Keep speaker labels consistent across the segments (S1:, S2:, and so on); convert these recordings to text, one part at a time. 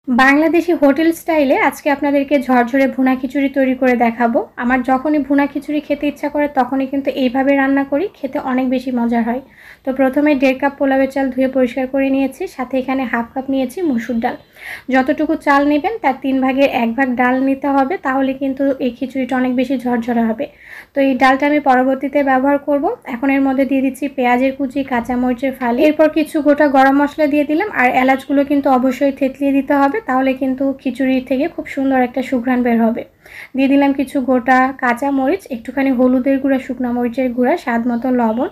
S1: Bangladeshi hotel স্টাইলে আজকে আপনাদেরকে ঝরঝরে ভুনা খিচুড়ি তৈরি করে দেখাবো। আমার যখনই ভুনা খিচুড়ি খেতে ইচ্ছা করে তখনই কিন্তু এইভাবে রান্না করি, খেতে অনেক বেশি মজার হয়। তো প্রথমে 1.5 কাপ পোলাওয়ের চাল ধুয়ে পরিষ্কার করে নিয়েছি, সাথে এখানে 1/2 কাপ নিয়েছি মসুর ডাল। যতটুকু চাল নেবেন তার 3 ভাগের 1 ভাগ ডাল নিতে হবে, তাহলে কিন্তু এই খিচুড়িটা অনেক বেশি ঝরঝরে হবে। তো এই ডালটা আমি পরবর্তীতে ব্যবহার করব। এখন এর মধ্যে দিয়ে দিচ্ছি পেঁয়াজের কুচি, কাঁচামরিচের ফালি, এরপর কিছু গোটা গরম মশলা দিয়ে দিলাম, আর এলাচগুলো কিন্তু অবশ্যই থেতলিয়ে দিতে হবে, তাহলে কিন্তু খিচুড়ির থেকে খুব সুন্দর একটা সুঘ্রাণ বের হবে। দিয়ে দিলাম কিছু গোটা কাঁচা মরিচ, একটুখানি হলুদের গুঁড়া, শুকনো মরিচের গুঁড়া, স্বাদ মতো লবণ,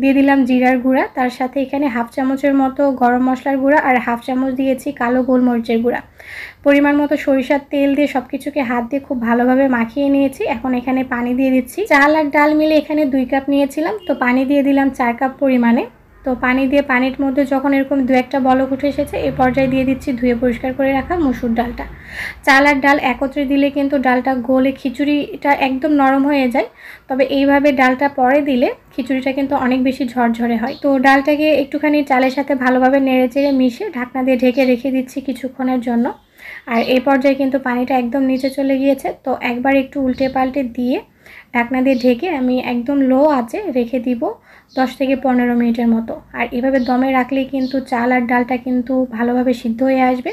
S1: দিয়ে দিলাম জিরার গুঁড়া, তার সাথে এখানে 1/2 চামচের মতো গরম মশলার গুঁড়া আর 1/2 চামচ দিয়েছি কালো গোলমরিচের গুঁড়া। পরিমাণ মতো সরিষার তেল দিয়ে সবকিছুকে হাত দিয়ে খুব ভালোভাবে মাখিয়ে নিয়েছি। এখন এখানে পানি দিয়ে দিচ্ছি। চাল আর ডাল মিলে এখানে 2 কাপ নিয়েছিলাম, তো পানি দিয়ে দিলাম 4 কাপ পরিমাণে। তো পানি দিয়ে পানির মধ্যে যখন এরকম 2-1টা বলক উঠে এসেছে, এই পর্যায়ে দিয়ে দিচ্ছি ধুয়ে পরিষ্কার করে রাখা মসুর ডালটা। চাল আর ডাল একত্রে দিলে কিন্তু ডালটা গলে খিচুড়িটা একদম নরম হয়ে যায়, তবে এইভাবে ডালটা পরে দিলে খিচুড়িটা কিন্তু অনেক বেশি ঝরঝরে হয়। তো ডালটাকে একটুখানি চালের সাথে ভালোভাবে নেড়েচেড়ে মিশিয়ে ঢাকনা দিয়ে ঢেকে রেখে দিচ্ছি কিছুক্ষণের জন্য। আর এই পর্যায়ে কিন্তু পানিটা একদম নিচে চলে গিয়েছে, তো একবার একটু উল্টে পাল্টে দিয়ে ঢাকনা দিয়ে ঢেকে আমি একদম লো আঁচে রেখে দিব 10 থেকে 15 মিনিটের মতো। আর এভাবে দমে রাখলেই কিন্তু চাল আর ডালটা কিন্তু ভালোভাবে সিদ্ধ হয়ে আসবে।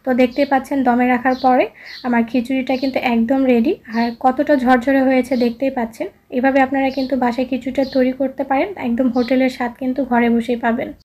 S1: তো দেখতেই পাচ্ছেন দমে রাখার পরে আমার খিচুড়িটা কিন্তু একদম রেডি, আর কতটা ঝরঝরে হয়েছে দেখতেই পাচ্ছেন। এভাবে আপনারা কিন্তু বাসায় খিচুড়িটা তৈরি করতে পারেন, একদম হোটেলের স্বাদ কিন্তু ঘরে বসেই পাবেন।